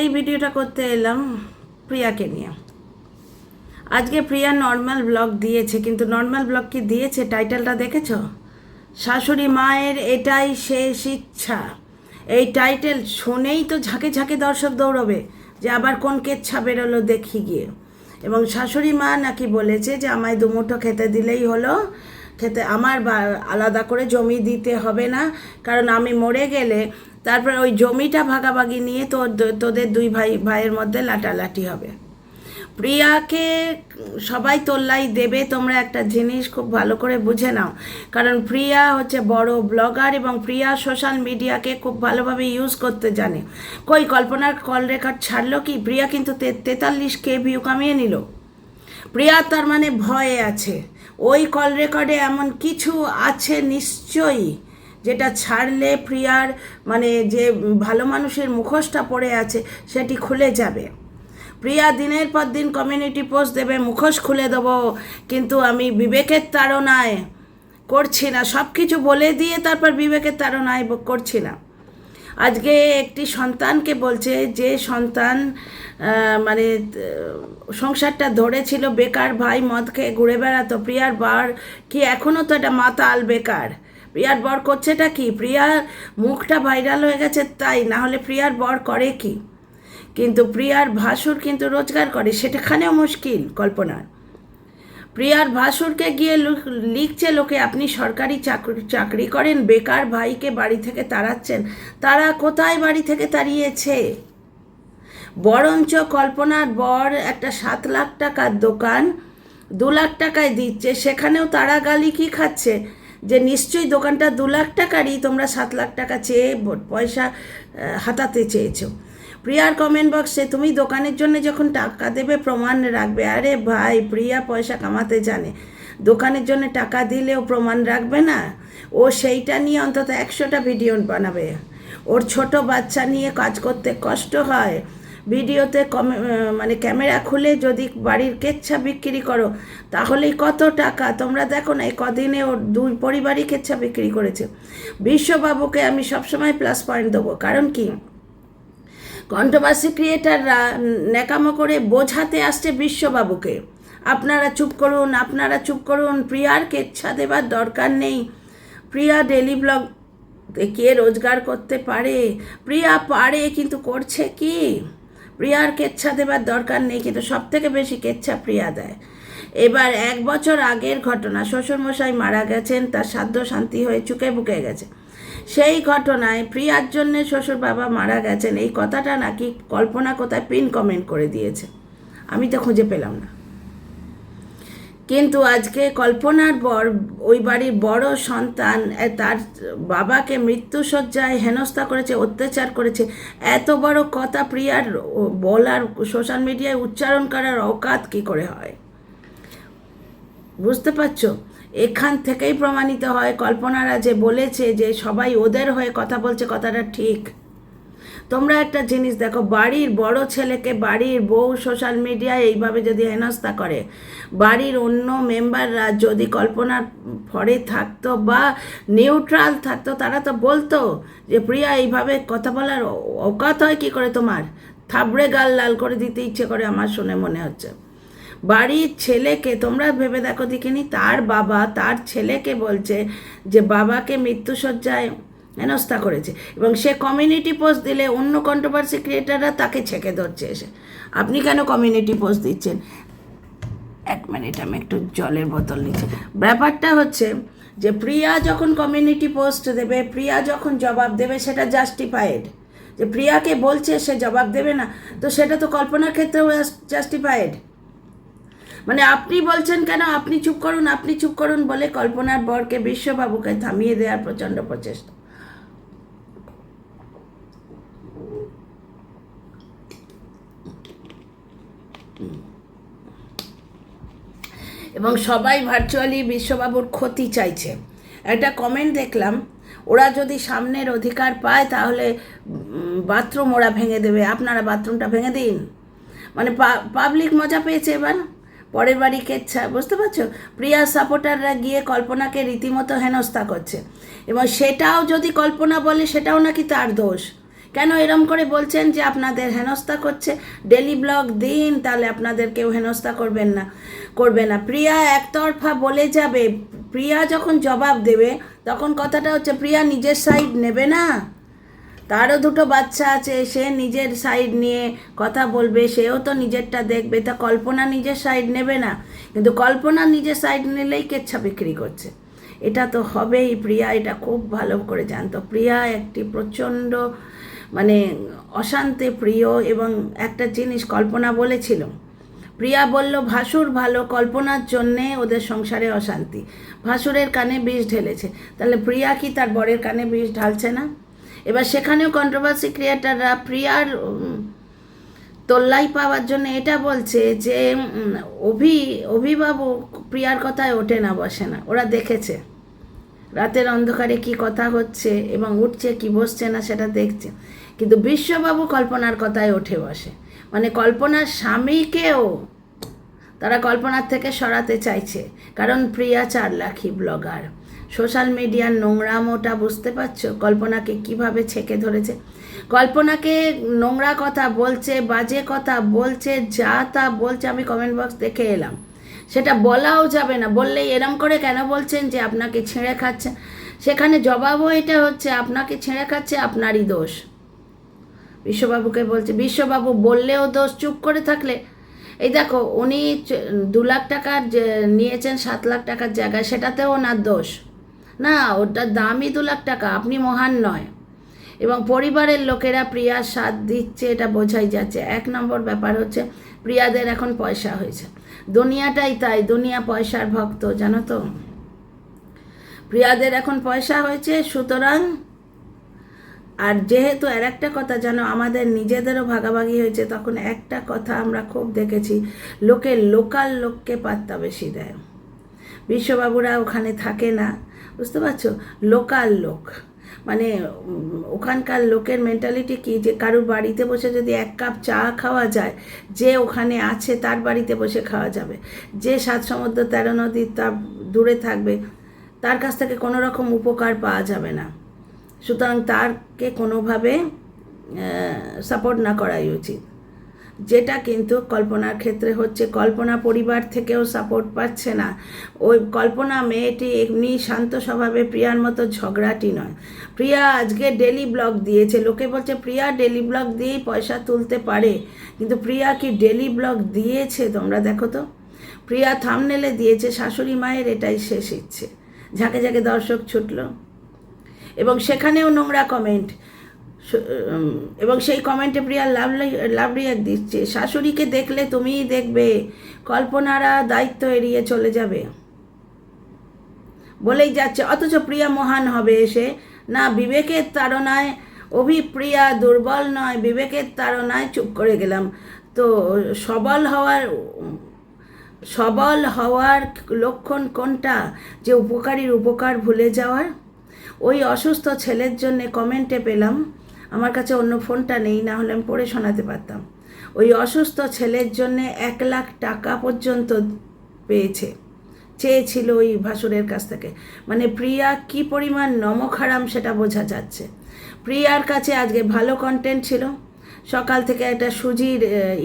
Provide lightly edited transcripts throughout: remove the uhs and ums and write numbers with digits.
এই ভিডিওটা করতে এলাম প্রিয়াকে নিয়ে। আজকে প্রিয়া নর্মাল ব্লগ দিয়েছে, কিন্তু নর্মাল ব্লগ কি দিয়েছে টাইটেলটা দেখেছো? শাশুড়ি মায়ের এটাই শেষ ইচ্ছা। এই টাইটেল শুনেই তো ঝাঁকে ঝাঁকে দর্শক দৌড়বে যে আবার কোন কেচ্ছা বেরোলো দেখি গিয়ে। এবং শাশুড়ি মা নাকি বলেছে যে আমায় দুমুঠো খেতে দিলেই হলো, খেতে আমার আলাদা করে জমি দিতে হবে না, কারণ আমি মরে গেলে তারপর ওই জমিটা ভাগাভাগি নিয়ে তোদের দুই ভাইয়ের মধ্যে লাটালাটি হবে। প্রিয়াকে সবাই তোল্লাই দেবে, তোমরা একটা জিনিস খুব ভালো করে বুঝে নাও, কারণ প্রিয়া হচ্ছে বড় ব্লগার এবং প্রিয়া সোশ্যাল মিডিয়াকে খুব ভালোভাবে ইউজ করতে জানে। কই কল্পনার কল রেকর্ড ছাড়লো কি? প্রিয়া কিন্তু 43K ভিউ কামিয়ে নিল। প্রিয়া তার মানে ভয়ে আছে, ওই কল রেকর্ডে এমন কিছু আছে নিশ্চয়ই যেটা ছাড়লে প্রিয়ার মানে যে ভালো মানুষের মুখোশটা পড়ে আছে সেটি খুলে যাবে। প্রিয়া দিনের পর দিন কমিউনিটি পোস্ট দেবে মুখোশ খুলে দেবো, কিন্তু আমি বিবেকের তাড়নায় করছি না, সব কিছু বলে দিয়ে তারপর বিবেকের তাড়নায় করছি না। আজকে একটি সন্তানকে বলছে, যে সন্তান মানে সংসারটা ধরেছিল, বেকার ভাই মদ খেয়ে ঘুরে বেড়াতো, প্রিয়ার বর কি এখনও তো এটা মাতাল বেকার। প্রিয়ার বর করছেটা কি? প্রিয়ার মুখটা ভাইরাল হয়ে গেছে তাই, না হলে প্রিয়ার বর করে কি? কিন্তু প্রিয়ার ভাসুর কিন্তু রোজগার করে, সেটাখানেও মুশকিল কল্পনার। প্রিয়ার ভাসুরকে গিয়ে লিখছে লোকে আপনি সরকারি চাকরি করেন, বেকার ভাইকে বাড়ি থেকে তাড়াচ্ছেন। তারা কোথায় বাড়ি থেকে তাড়িয়েছে? বরঞ্চ কল্পনার বর একটা 7 লাখ টাকার দোকান 2 লাখ টাকায় দিচ্ছে, সেখানেও তারা গালি কি খাচ্ছে যে নিশ্চয়ই দোকানটা 2 লাখ টাকারই, তোমরা 7 লাখ টাকা চেয়ে পয়সা হাতাতে চেয়েছো। প্রিয়ার কমেন্ট বক্সে তুমি দোকানের জন্য যখন টাকা দেবে প্রমাণ রাখবে। আরে ভাই, প্রিয়া পয়সা কামাতে জানে, দোকানের জন্য টাকা দিলেও প্রমাণ রাখবে না? ও সেইটা নিয়ে অন্তত 100টা ভিডিও বানাবে। ওর ছোট বাচ্চা নিয়ে কাজ করতে কষ্ট হয়, ভিডিওতে মানে ক্যামেরা খুলে যদি বাড়ির কেচ্ছা বিক্রি করো তাহলেই কত টাকা। তোমরা দেখো না, এই কদিনে ওর 2 পরিবারই কেচ্ছা বিক্রি করেছে। বিশ্ববাবুকে আমি সবসময় প্লাস পয়েন্ট দেবো, কারণ কি কন্ট্রোভার্সি ক্রিয়েটাররা ন্যাকামো করে বোঝাতে আসছে বিশ্ববাবুকে, আপনারা চুপ করুন, আপনারা চুপ করুন, প্রিয়ার কেচ্ছা দেবার দরকার নেই, প্রিয়া ডেলি ব্লগ কে রোজগার করতে পারে, প্রিয়া পারে কিন্তু করছে কি? প্রিয়ার কেচ্ছা দেবার দরকার নেই, কিন্তু সব থেকে বেশি কেচ্ছা প্রিয়া দেয়। এবার 1 বছর আগের ঘটনা, শ্বশুরমশাই মারা গেছেন, তার সাধ্য শান্তি হয়ে চুকে বুকে গেছে। সেই ঘটনায় প্রিয়ার জন্যে শ্বশুর বাবা মারা গেছেন, এই কথাটা নাকি কল্পনা কোথায় পিন কমেন্ট করে দিয়েছে, আমি তো খুঁজে পেলাম না। কিন্তু আজকে কল্পনার বর, ওই বাড়ির বড় সন্তান, তার বাবাকে মৃত্যুশয্যায় হেনস্থা করেছে, অত্যাচার করেছে। এত বড় কথা প্রিয়ার বলার, সোশ্যাল মিডিয়ায় উচ্চারণ করার অকাত কী করে হয়? বুঝতে পারছো? এখান থেকেই প্রমাণিত হয় কল্পনারা যে বলেছে যে সবাই ওদের হয়ে কথা বলছে, কথাটা ঠিক। তোমরা একটা জিনিস দেখো, বাড়ির বড় ছেলেকে বাড়ির বউ সোশ্যাল মিডিয়ায় এইভাবে যদি হেনস্থা করে, বাড়ির অন্য মেম্বাররা যদি কল্পনার ফরে থাকতো বা নিউট্রাল থাকতো, তারা তো বলতো যে প্রিয়া এইভাবে কথা বলার অকাত হয় কী করে? তোমার থাবড়ে গাল লাল করে দিতে ইচ্ছে করে আমার শুনে মনে হচ্ছে। বাড়ির ছেলেকে তোমরা ভেবে দেখো দেখিনি, তার বাবা তার ছেলেকে বলছে যে বাবাকে মৃত্যুশয্যায় হেনস্থা করেছে, এবং সে কমিউনিটি পোস্ট দিলে অন্য কন্ট্রোভার্সি ক্রিয়েটাররা তাকে ছেঁকে ধরছে এসে, আপনি কেন কমিউনিটি পোস্ট দিচ্ছেন? 1 মিনিট, আমি একটু জলের বোতল নিচ্ছি। ব্যাপারটা হচ্ছে যে প্রিয়া যখন কমিউনিটি পোস্ট দেবে, প্রিয়া যখন জবাব দেবে, সেটা জাস্টিফাইড। যে প্রিয়াকে বলছে সে জবাব দেবে না, তো সেটা তো কল্পনার ক্ষেত্রেও জাস্টিফাইড। মানে আপনি বলছেন কেন, আপনি চুপ করুন, আপনি চুপ করুন বলে কল্পনার বরকে বিশ্ববাবুকে থামিয়ে দেওয়ার প্রচণ্ড প্রচেষ্টা। এবং সবাই ভার্চুয়ালি বিশ্ববাবুর ক্ষতি চাইছে। একটা কমেন্ট দেখলাম, ওরা যদি সামনের অধিকার পায় তাহলে বাথরুম ওরা ভেঙে দেবে, আপনারা বাথরুমটা ভেঙে দিন। মানে পাবলিক মজা পেয়েছে এবার, পরের বাড়ি কেচ্ছা। বুঝতে পারছো? প্রিয়া সাপোর্টাররা গিয়ে কল্পনাকে রীতিমতো হেনস্থা করছে, এবং সেটাও যদি কল্পনা বলে সেটাও নাকি তার দোষ। কেন এরম করে বলছেন যে আপনাদের হেনস্থা করছে? ডেলি ব্লগ দিন, তাহলে আপনাদের কেউ হেনস্থা করবে না। প্রিয়া একতরফা বলে যাবে। প্রিয়া যখন জবাব দেবে তখন কথাটা হচ্ছে প্রিয়া নিজের সাইড নেবে না। তারও দুটো বাচ্চা আছে, সে নিজের সাইড নিয়ে কথা বলবে, সেও তো নিজেরটা দেখবে। তা কল্পনা নিজের সাইড নেবে না, কিন্তু কল্পনা নিজের সাইড নিলেই কেচ্ছা বিক্রি করছে। এটা তো হবেই। প্রিয়া এটা খুব ভালো করে জানতো। প্রিয়া একটি প্রচণ্ড মানে অশান্তি প্রিয়। এবং একটা জিনিস কল্পনা বলেছিল, প্রিয়া বলল ভাসুর ভালো, কল্পনার জন্যে ওদের সংসারে অশান্তি। ভাসুরের কানে বিষ ঢেলেছে, তাহলে প্রিয়া কি তার বরের কানে বিষ ঢালছে না? এবার সেখানেও কন্ট্রোভার্সি ক্রিয়েটাররা প্রিয়ার তোল্লাই পাওয়ার জন্য এটা বলছে যে অভিবাবু প্রিয়ার কথায় ওঠে না, বসে না। ওরা দেখেছে রাতের অন্ধকারে কি কথা হচ্ছে এবং উঠছে কি বসছে না সেটা দেখছে, কিন্তু বিশ্ববাবু কল্পনার কথায় ওঠে বসে। মানে কল্পনার স্বামীকেও তারা কল্পনার থেকে সরাতে চাইছে, কারণ প্রিয়া চারলাখী ব্লগার। সোশ্যাল মিডিয়ার নোংরামোটা বুঝতে পারছো? কল্পনাকে কিভাবে ছেঁকে ধরেছে। কল্পনাকে নোংরা কথা বলছে, বাজে কথা বলছে, যা তা বলছে। আমি কমেন্ট বক্স দেখে এলাম, সেটা বলাও যাবে না। বললেই এরম করে কেন বলছেন যে আপনাকে ছেঁড়ে খাচ্ছে, সেখানে জবাবও এটা হচ্ছে আপনাকে ছেঁড়ে খাচ্ছে, আপনারই দোষ। বিশ্ববাবুকে বলছে, বিশ্ববাবু বললেও দোষ, চুপ করে থাকলে। এই দেখো, উনি 2 লাখ টাকার নিয়েছেন 7 লাখ টাকার জায়গায়, সেটাতেও ওনার দোষ না। ওটার দামই 2 লাখ টাকা, আপনি মহান নয়। এবং পরিবারের লোকেরা প্রিয়ার সাথ দিচ্ছে, এটা বোঝাই যাচ্ছে। 1 নম্বর ব্যাপার হচ্ছে প্রিয়াদের এখন পয়সা হয়েছে। দুনিয়াটাই তাই, দুনিয়া পয়সার ভক্ত, জানো তো। প্রিয়াদের এখন পয়সা হয়েছে, সুতরাং। আর যেহেতু আর একটা কথা জানো, আমাদের নিজেদেরও ভাগাভাগি হয়েছে, তখন একটা কথা আমরা খুব দেখেছি, লোকাল লোককে পাত্তা বেশি দেয়। বিশ্ববাবুরা ওখানে থাকে না, বুঝতে পারছো? লোকাল লোক মানে ওখানকার লোকের মেন্টালিটি কি, যে কারুর বাড়িতে বসে যদি 1 কাপ চা খাওয়া যায়, যে ওখানে আছে তার বাড়িতে বসে খাওয়া যাবে। যে 7 সমুদ্র 13 নদী তার দূরে থাকবে, তার কাছ থেকে কোনো রকম উপকার পাওয়া যাবে না। সুতরাং তারকে কোনোভাবে সাপোর্ট না করাই উচিত, যেটা কিন্তু কল্পনার ক্ষেত্রে হচ্ছে। কল্পনা পরিবার থেকেও সাপোর্ট পাচ্ছে না। ওই কল্পনা মেয়েটি এমনি শান্ত স্বভাবে, প্রিয়ার মতো ঝগড়াটি নয়। প্রিয়া আজকে ডেলি ব্লগ দিয়েছে, লোকে বলছে প্রিয়া ডেলি ব্লগ দিয়েই পয়সা তুলতে পারে, কিন্তু প্রিয়া কি ডেলি ব্লগ দিয়েছে? তোমরা দেখো তো, প্রিয়া থাম্বনেলে দিয়েছে শাশুড়ি মায়ের এটাই শেষ ইচ্ছে। ঝাঁকে ঝাঁকে দর্শক ছুটলো এবং সেখানেও নোংরা কমেন্ট, এবং সেই কমেন্টে প্রিয়া লাভ রিয়াক্ট দিচ্ছে। শাশুড়িকে দেখলে তুমিই দেখবে, কল্পনারা দায়িত্ব এড়িয়ে চলে যাবে বলেই যাচ্ছে। অথচ প্রিয়া মহান হবে এসে না, বিবেকের তাড়নায়। প্রিয়া দুর্বল নয়, বিবেকের তাড়নায় চুপ করে গেলাম। তো সবল হওয়ার লক্ষণ কোনটা? যে উপকারীর উপকার ভুলে যাওয়ার। ওই অসুস্থ ছেলের জন্যে কমেন্টে পেলাম, আমার কাছে অন্য ফোনটা নেই, না হলে আমি পড়ে শোনাতে পারতাম। ওই অসুস্থ ছেলের জন্যে 1 লাখ টাকা পর্যন্ত চেয়েছিল ওই ভাসুরের কাছ থেকে। মানে প্রিয়া কি পরিমাণ নমক হারাম সেটা বোঝা যাচ্ছে। প্রিয়ার কাছে আজকে ভালো কন্টেন্ট ছিল। সকাল থেকে একটা সুজির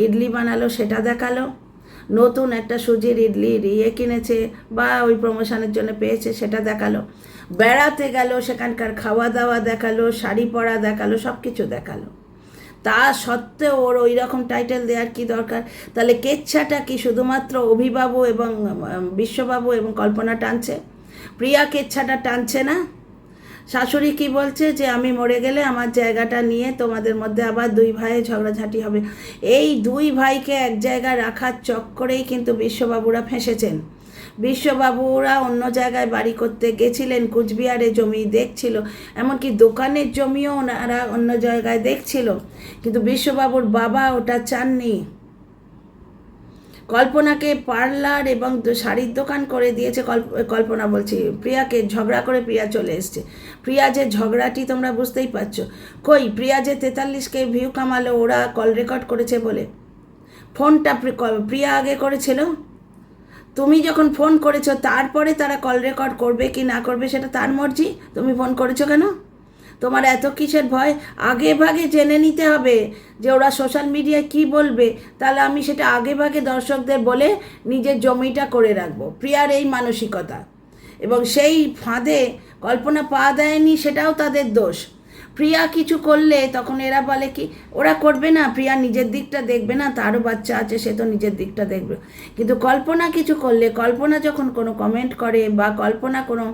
ইডলি বানালো, সেটা দেখালো। নতুন একটা সুজির ইডলির কিনেছে বা ওই প্রমোশনের জন্য পেয়েছে, সেটা দেখালো। বেড়াতে গেল, সেখানকার খাওয়া দাওয়া দেখালো, শাড়ি পরা দেখালো, সব কিছু দেখালো। তা সত্ত্বেও ওর ওই রকম টাইটেল দেওয়ার কি দরকার? তাহলে কেচ্ছাটা কি শুধুমাত্র অভিবাবু এবং বিশ্ববাবু এবং কল্পনা টানছে? প্রিয়া কেচ্ছাটা টানছে না? শাশুড়ি কি বলছে যে আমি মরে গেলে আমার জায়গাটা নিয়ে তোমাদের মধ্যে আবার 2 ভাইয়ে ঝগড়াঝাঁটি হবে। এই 2 ভাইকে এক জায়গায় রাখার চক্করেই কিন্তু বিশ্ববাবুরা ফেঁসেছেন। বিশ্ববাবুরা অন্য জায়গায় বাড়ি করতে গেছিলেন, কুচবিহারে জমি দেখছিল, এমনকি দোকানের জমিও ওনারা অন্য জায়গায় দেখছিল, কিন্তু বিশ্ববাবুর বাবা ওটা চাননি। কল্পনাকে পার্লার এবং শাড়ির দোকান করে দিয়েছে। কল্পনা বলছি প্রিয়াকে, ঝগড়া করে প্রিয়া চলে এসছে। প্রিয়া যে ঝগড়াটি তোমরা বুঝতেই পারছো। কই প্রিয়া যে 43K ভিউ কামালো ওরা কল রেকর্ড করেছে বলে। ফোনটা প্রিয়া আগে করেছিল, তুমি যখন ফোন করেছো তারপরে তারা কল রেকর্ড করবে কি না করবে সেটা তার মর্জি। তুমি ফোন করেছো কেন? তোমার এত কিসের ভয়? আগে ভাগে জেনে নিতে হবে যে ওরা সোশ্যাল মিডিয়ায় কি বলবে, তাহলে আমি সেটা আগে ভাগে দর্শকদের বলে নিজের জমিটা করে রাখবো। প্রিয়ার এই মানসিকতা, এবং সেই ফাঁদে কল্পনা পা দেয়নি, সেটাও তাদের দোষ। প্রিয়া কিছু করলে তখন এরা বলে কি ওরা করবে না, প্রিয়া নিজের দিকটা দেখবে না, তারও বাচ্চা আছে, সে তো নিজের দিকটা দেখবে। কিন্তু কল্পনা কিছু করলে, কল্পনা যখন কোনো কমেন্ট করে বা কল্পনা কোনো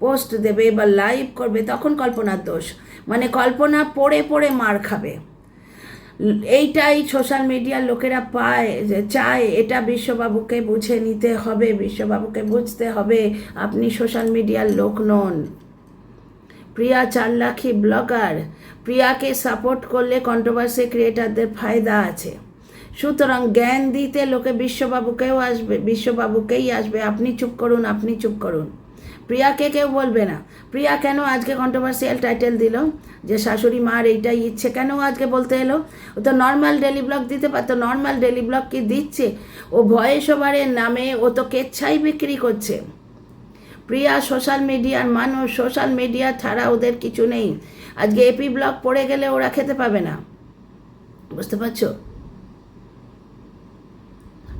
পোস্ট দেবে বা লাইভ করবে, তখন কল্পনার দোষ। মানে কল্পনা পড়ে পড়ে মার খাবে। এইটাই সোশ্যাল মিডিয়ার লোকেরা পায়, যে চায়। এটা বিশ্ববাবুকে বুঝে নিতে হবে, বিশ্ববাবুকে বুঝতে হবে আপনি সোশ্যাল মিডিয়ার লোক নন। প্রিয়া চারলাখী ব্লগার, প্রিয়াকে সাপোর্ট করলে কন্ট্রোভার্সি ক্রিয়েটারদের ফায়দা আছে। সুতরাং জ্ঞান দিতে লোকে বিশ্ববাবুকেও আসবে, বিশ্ববাবুকেই আসবে। আপনি চুপ করুন, আপনি চুপ করুন। প্রিয়াকে কেউ বলবে না। প্রিয়া কেন আজকে কন্ট্রোভার্সিয়াল টাইটেল দিল যে শাশুড়ি মার এইটাই ইচ্ছে, কেন আজকে বলতে এলো? ও তো নর্মাল ডেলি ব্লগ দিতে পারতো। নর্মাল ডেলি ব্লগ কি দিচ্ছে? ও ভয়েস ওভারের নামে ও তো কেচ্ছাই বিক্রি করছে। প্রিয়া সোশ্যাল মিডিয়ার মানুষ, সোশ্যাল মিডিয়া ছাড়া ওদের কিছু নেই। আজকে এপি ব্লগ পড়ে গেলে ওরা খেতে পাবে না, বুঝতে পারছো?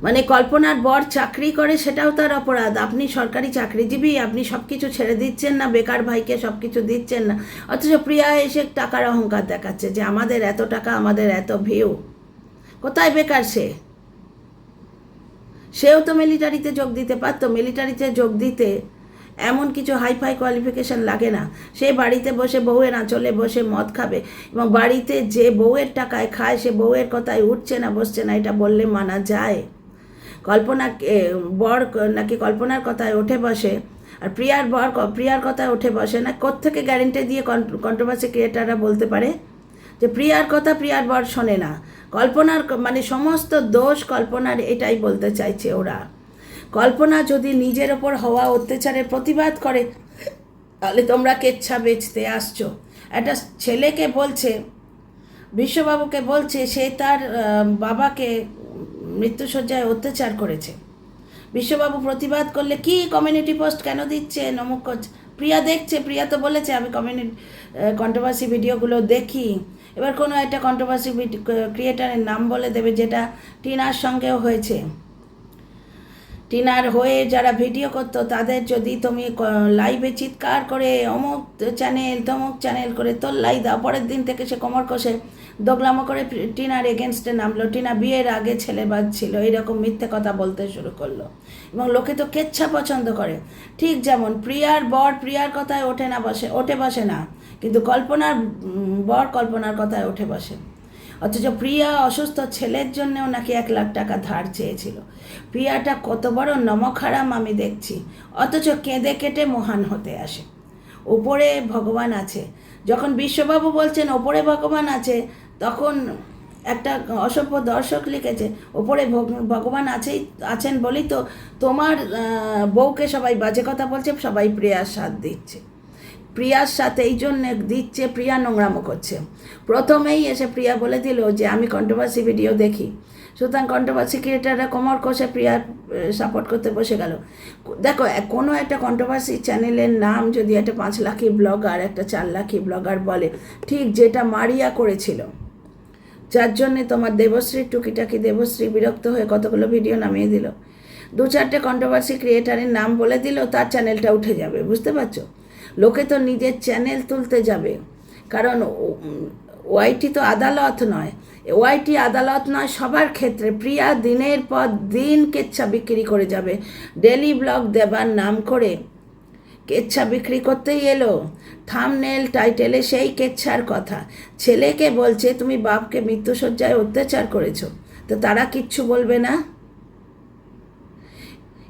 মানে কল্পনার বর চাকরি করে, সেটাও তার অপরাধ। আপনি সরকারি চাকরিজীবী, আপনি সব কিছু ছেড়ে দিচ্ছেন না, বেকার ভাইকে সব কিছু দিচ্ছেন না, অথচ প্রিয়া এসে টাকার অহংকার দেখাচ্ছে যে আমাদের এত টাকা, আমাদের এত ভিউ। কোথায় বেকার সে? সেও তো মিলিটারিতে যোগ দিতে পারতো। মিলিটারিতে যোগ দিতে এমন কিছু হাইফাই কোয়ালিফিকেশান লাগে না। সে বাড়িতে বসে বউয়ের আঁচলে বসে মদ খাবে, এবং বাড়িতে যে বউয়ের টাকায় খায় সে বউয়ের কথায় উঠছে না বসছে না, এটা বললে মানা যায়? কল্পনা বর নাকি কল্পনার কথায় ওঠে বসে, আর প্রিয়ার বর প্রিয়ার কথায় ওঠে বসে না? কোত্থেকে গ্যারেন্টি দিয়ে কন্ট্রোভার্সি ক্রিয়েটাররা বলতে পারে যে প্রিয়ার কথা প্রিয়ার বর শোনে না? কল্পনার মানে সমস্ত দোষ কল্পনার, এটাই বলতে চাইছে ওরা। কল্পনা যদি নিজের ওপর হওয়া অত্যাচারের প্রতিবাদ করে, তাহলে তোমরা কেচ্ছা বেচতে আসছো। একটা ছেলেকে বলছে, বিশ্ববাবুকে বলছে সে তার বাবাকে মৃত্যুশয্যায় অত্যাচার করেছে। বিশ্ববাবু প্রতিবাদ করলে কি কমিউনিটি পোস্ট কেন দিচ্ছে, নমুক করছে। প্রিয়া দেখছে, প্রিয়া তো বলেছে আমি কন্ট্রোভার্সি ভিডিওগুলো দেখি। এবার কোনো একটা কন্ট্রোভার্সি ক্রিয়েটারের নাম বলে দেবে, যেটা টিনার সঙ্গেও হয়েছে। টিনার হয়ে যারা ভিডিও করতো তাদের যদি তুমি লাইভে চিৎকার করে অমুক চ্যানেল তমুক চ্যানেল করে তোল্লাই দাও, পরের দিন থেকে সে কোমর কষে দোগলামো করে টিনার এগেনস্টে নামলো। টিনা বিয়ের আগে ছেলেবাজ ছিল, এইরকম মিথ্যে কথা বলতে শুরু করলো, এবং লোকে তো কেচ্ছা পছন্দ করে। ঠিক যেমন প্রিয়ার বর প্রিয়ার কথায় ওঠে বসে না, কিন্তু কল্পনার বর কল্পনার কথায় ওঠে বসে। অথচ প্রিয়া অসুস্থ ছেলের জন্যেও নাকি 1 লাখ টাকা ধার চেয়েছিল। প্রিয়াটা কত বড় নমখারাম আমি দেখছি, অথচ কেঁদে কেটে মহান হতে আসে। ওপরে ভগবান আছে। যখন বিশ্ববাবু বলছেন ওপরে ভগবান আছে, তখন একটা অসভ্য দর্শক লিখেছে ওপরে ভগবান আছেন বলেই তো তোমার বউকে সবাই বাজে কথা বলছে, সবাই প্রিয়ার সাথ দিচ্ছে। প্রিয়ার সাথে এই জন্য দিচ্ছে, প্রিয়া নোংরামো করছে। প্রথমেই এসে প্রিয়া বলে দিল যে আমি কন্ট্রোভার্সি ভিডিও দেখি, সুতরাং কন্ট্রোভার্সি ক্রিয়েটাররা কোমর কষে প্রিয়ার সাপোর্ট করতে বসে গেল। দেখো, কোনো একটা কন্ট্রোভার্সি চ্যানেলের নাম যদি একটা 5 লাখি ব্লগার, একটা 4 লাখি ব্লগার বলে, ঠিক যেটা মারিয়া করেছিল, যার জন্যে তোমার দেবশ্রীর টুকিটাকি দেবশ্রী বিরক্ত হয়ে কতগুলো ভিডিও নামিয়ে দিল। 2-4টে কন্ট্রোভার্সি ক্রিয়েটারের নাম বলে দিল, তার চ্যানেলটা উঠে যাবে। বুঝতে পারছো? লোকে তো নিজের চ্যানেল তুলতে যাবে, কারণ ওয়াইটি তো আদালত নয়। ওয়াইটি আদালত নয় সবার ক্ষেত্রে। প্রিয়া দিনের পর দিন কেচ্ছা বিক্রি করে যাবে। ডেলি ব্লগ দেবার নাম করে কেচ্ছা বিক্রি করতেই এলো। থাম্বনেল টাইটেলে সেই কেচ্ছার কথা। ছেলেকে বলছে তুমি বাপকে মৃত্যুশয্যায় অত্যাচার করেছো, তো তারা কিচ্ছু বলবে না?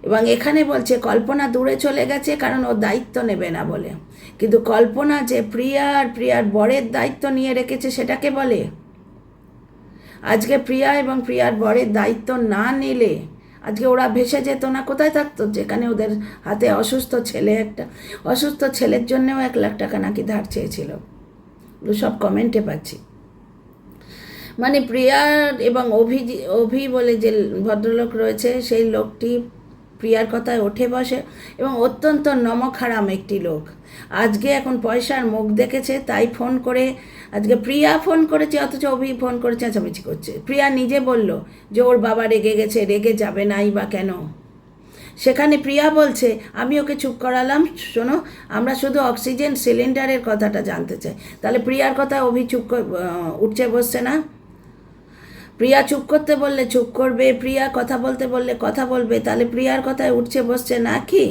এবং এখানে বলছে কল্পনা দূরে চলে গেছে কারণ ও দায়িত্ব নেবে না বলে। কিন্তু কল্পনা যে প্রিয়ার বরের দায়িত্ব নিয়ে রেখেছে, সেটাকে বলে? আজকে প্রিয়া এবং প্রিয়ার বরের দায়িত্ব না নিলে আজকে ওরা ভেসে যেত না। কোথায় থাকতো? যেখানে ওদের হাতে অসুস্থ ছেলে, একটা অসুস্থ ছেলের জন্যেও 1 লাখ টাকা নাকি ধার চেয়েছিল। সব কমেন্টে পাচ্ছি। মানে প্রিয়ার এবং অভি বলে যে ভদ্রলোক রয়েছে, সেই লোকটি প্রিয়ার কথায় ওঠে বসে এবং অত্যন্ত নমখারাম একটি লোক। আজকে এখন পয়সার মুখ দেখেছে তাই ফোন করে, আজকে প্রিয়া ফোন করেছে অথচ অভি ফোন করে চেঁচামেচি করছে। প্রিয়া নিজে বলল যে ওর বাবা রেগে গেছে, রেগে যাবে নাই বা কেন। সেখানে প্রিয়া বলছে আমি ওকে চুপ করালাম, শোনো আমরা শুধু অক্সিজেন সিলিন্ডারের কথাটা জানতে চাই। তাহলে প্রিয়ার কথা অভি উঠছে বসছে না? প্রিয়া চুপ করতে বললে চুপ করবে, প্রিয়া কথা বলতে বললে কথা বলবে, তাহলে প্রিয়ার কথায় উঠছে বসছে না কি?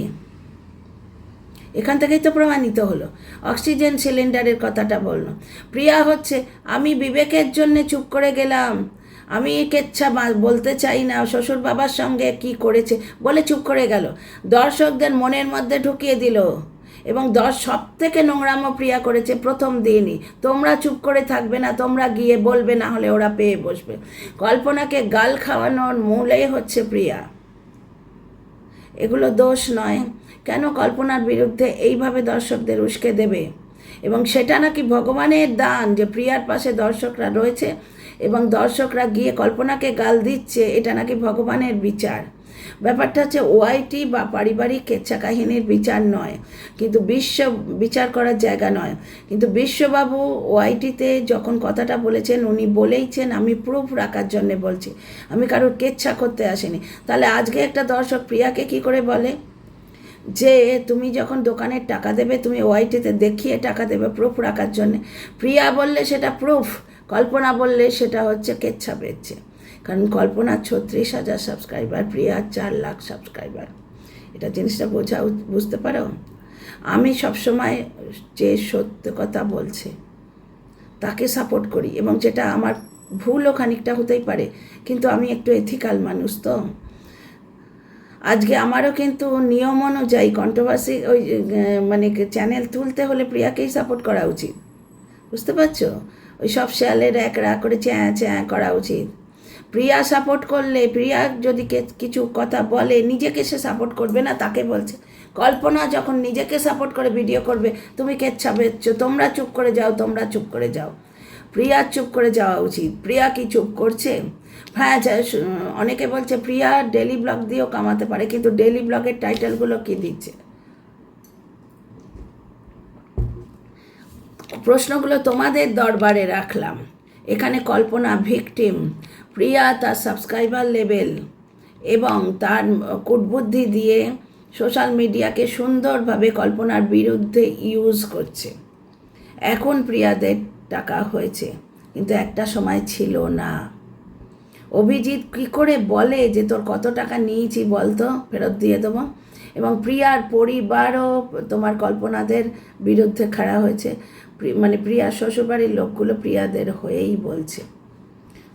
এখান থেকেই তো প্রমাণিত হলো। অক্সিজেন সিলিন্ডারের কথাটা বললো প্রিয়া হচ্ছে আমি বিবেকের জন্যে চুপ করে গেলাম, আমি কেচ্ছা বলতে চাই না, শ্বশুর বাবার সঙ্গে কি করেছে বলে চুপ করে গেল। দর্শকদের মনের মধ্যে ঢুকিয়ে দিল এবং সব থেকে নোংরামো প্রিয়া করেছে প্রথম দিনই। তোমরা চুপ করে থাকবে না, তোমরা গিয়ে বলবে, না হলে ওরা পেয়ে বসবে। কল্পনাকে গাল খাওয়ানোর মূলেই হচ্ছে প্রিয়া। এগুলো দোষ নয়। কেন কল্পনার বিরুদ্ধে এইভাবে দর্শকদের উস্কে দেবে? এবং সেটা নাকি ভগবানের দান যে প্রিয়ার পাশে দর্শকরা রয়েছে এবং দর্শকরা গিয়ে কল্পনাকে গাল দিচ্ছে, এটা নাকি ভগবানের বিচার। ব্যাপারটা হচ্ছে ওআইটি বা পারিবারিক কেচ্ছা কাহিনীর বিচার নয়, কিন্তু বিচার করার জায়গা নয়। কিন্তু বিশ্ববাবু ওআইটিতে যখন কথাটা বলেছেন, উনি বলেইছেন আমি প্রুফ রাখার জন্য বলছি, আমি কারোর কেচ্ছা করতে আসিনি। তাহলে আজকে একটা দর্শক প্রিয়াকে কি করে বলে যে তুমি যখন দোকানের টাকা দেবে তুমি ওআইটিতে দেখিয়ে টাকা দেবে প্রুফ রাখার জন্যে? প্রিয়া বললে সেটা প্রুফ, কল্পনা বললে সেটা হচ্ছে কেচ্ছা পেয়েছে। কারণ কল্পনার 36,000 সাবস্ক্রাইবার, প্রিয়ার 4 লাখ সাবস্ক্রাইবার। এটা জিনিসটা বুঝতে পারো? আমি সবসময় যে সত্য কথা বলছে তাকে সাপোর্ট করি, এবং যেটা আমার ভুলও খানিকটা হতেই পারে, কিন্তু আমি একটু এথিক্যাল মানুষ। তো আজকে আমারও কিন্তু নিয়ম অনুযায়ী কন্ট্রোভার্সি মানে চ্যানেল তুলতে হলে প্রিয়াকেই সাপোর্ট করা উচিত, বুঝতে পারছো? ওই সব শেয়ালের এক রাগ করে চ্যাঁ করা উচিত। প্রিয়া সাপোর্ট করলে, প্রিয়া যদি কিছু কথা বলে নিজেকে সে সাপোর্ট করবে না, তাকে বলছে। কল্পনা যখন নিজেকে সাপোর্ট করে ভিডিও করবে, তুমি কেচ্ছা বেচছো, তোমরা চুপ করে যাও, তোমরা চুপ করে যাও। প্রিয়া চুপ করে যাওয়া উচিত। প্রিয়া কি চুপ করছে? হ্যাঁ, অনেকে বলছে প্রিয়া ডেলি ব্লগ দিয়েও কামাতে পারে, কিন্তু ডেলি ব্লগের টাইটেলগুলো কি দিচ্ছে? প্রশ্নগুলো তোমাদের দরবারে রাখলাম। এখানে কল্পনা ভিকটিম, প্রিয়া তার সাবস্ক্রাইবার লেভেল এবং তার কূটবুদ্ধি দিয়ে সোশ্যাল মিডিয়াকে সুন্দরভাবে কল্পনার বিরুদ্ধে ইউজ করছে। এখন প্রিয়াদের টাকা হয়েছে, কিন্তু একটা সময় ছিল না। অভিজিৎ কী করে বলে যে তোর কত টাকা নিয়েছি বলতো, ফেরত দিয়ে দেবো? এবং প্রিয়ার পরিবারও তোমার কল্পনাদের বিরুদ্ধে খাড়া হয়েছে, মানে প্রিয়ার শ্বশুরবাড়ির লোকগুলো প্রিয়াদের হয়েই বলছে,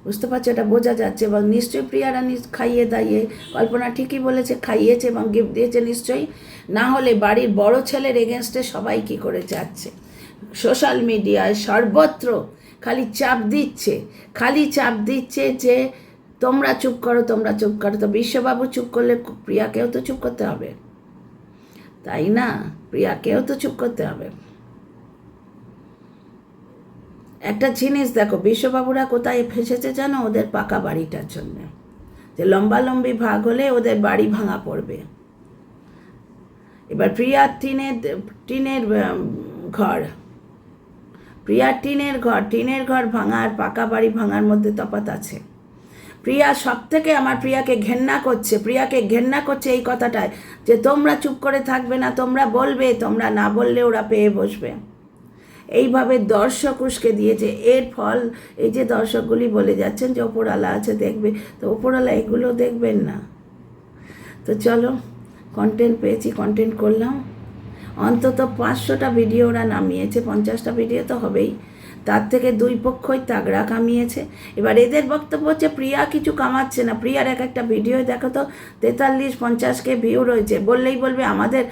বুঝতে পারছো? এটা বোঝা যাচ্ছে। এবং নিশ্চয়ই প্রিয়ারা খাইয়ে দাইয়ে, কল্পনা ঠিকই বলেছে খাইয়েছে এবং গিফট দিয়েছে নিশ্চয়ই, না হলে বাড়ির বড় ছেলের এগেনস্টে সবাই কী করে যাচ্ছে? সোশ্যাল মিডিয়ায় সর্বত্র খালি চাপ দিচ্ছে যে তোমরা চুপ করো, তোমরা চুপ করো। তো বিশ্ববাবু চুপ করলে প্রিয়াকেও তো চুপ করতে হবে, তাই না? প্রিয়াকেও তো চুপ করতে হবে। একটা জিনিস দেখো, বিশ্ববাবুরা কোথায় ফেসেছে জানো? ওদের পাকা বাড়িটার জন্য, যে লম্বালম্বি ভাগ হলে ওদের বাড়ি ভাঙা পড়বে। এবার প্রিয়ার টিনের ঘর ভাঙা আর পাকা বাড়ি ভাঙার মধ্যে তফাৎ আছে। প্রিয়া সব থেকে আমার প্রিয়াকে ঘেন্না করছে এই কথাটায় যে তোমরা চুপ করে থাকবে না, তোমরা বলবে, তোমরা না বললে ওরা পেয়ে বসবে। এইভাবে দর্শক উস্কে দিয়েছে। এর ফল এই যে দর্শকগুলি বলে যাচ্ছেন যে ওপরওয়ালা আছে দেখবে, তো ওপরওয়ালা এগুলো দেখবেন না। তো চলো, কন্টেন্ট পেয়েছি, কন্টেন্ট করলাম। অন্তত 500টা ভিডিও ওরা নামিয়েছে, 50টা ভিডিও তো হবেই, তার থেকে দুই পক্ষই তাগড়া কামিয়েছে। এবার এদের বক্তব্য হচ্ছে প্রিয়া কিছু কামাচ্ছে না। প্রিয়ার একটা ভিডিও দেখো তো 43-50K ভিউ রয়েছে, বললেই বলবে আমাদের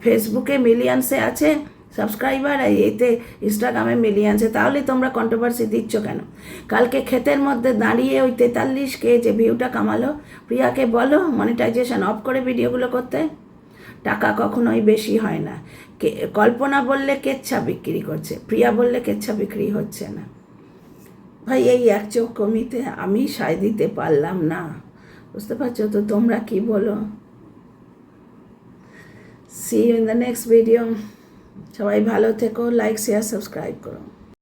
ফেসবুকে মিলিয়ন্সে আছে সাবস্ক্রাইবার, এতে ইনস্টাগ্রামে মিলিয়ন্সে। তাহলে তোমরা কন্ট্রোভার্সি দিচ্ছ কেন? কালকে ক্ষেতের মধ্যে দাঁড়িয়ে ওই 43K যে ভিউটা কামালো, প্রিয়াকে বলো মনিটাইজেশন অফ করে ভিডিওগুলো করতে। টাকা কখনোই বেশি হয় না। কল্পনা বললে কেচ্ছা বিক্রি করছে, প্রিয়া বললে কেচ্ছা বিক্রি হচ্ছে না। ভাই এই এক চোখ কমিতে আমি সায় দিতে পারলাম না। বুঝতে পারছো তো? তোমরা কি বলো? See you in the next video. সবাই ভালো থেকো, লাইক শেয়ার সাবস্ক্রাইব করো।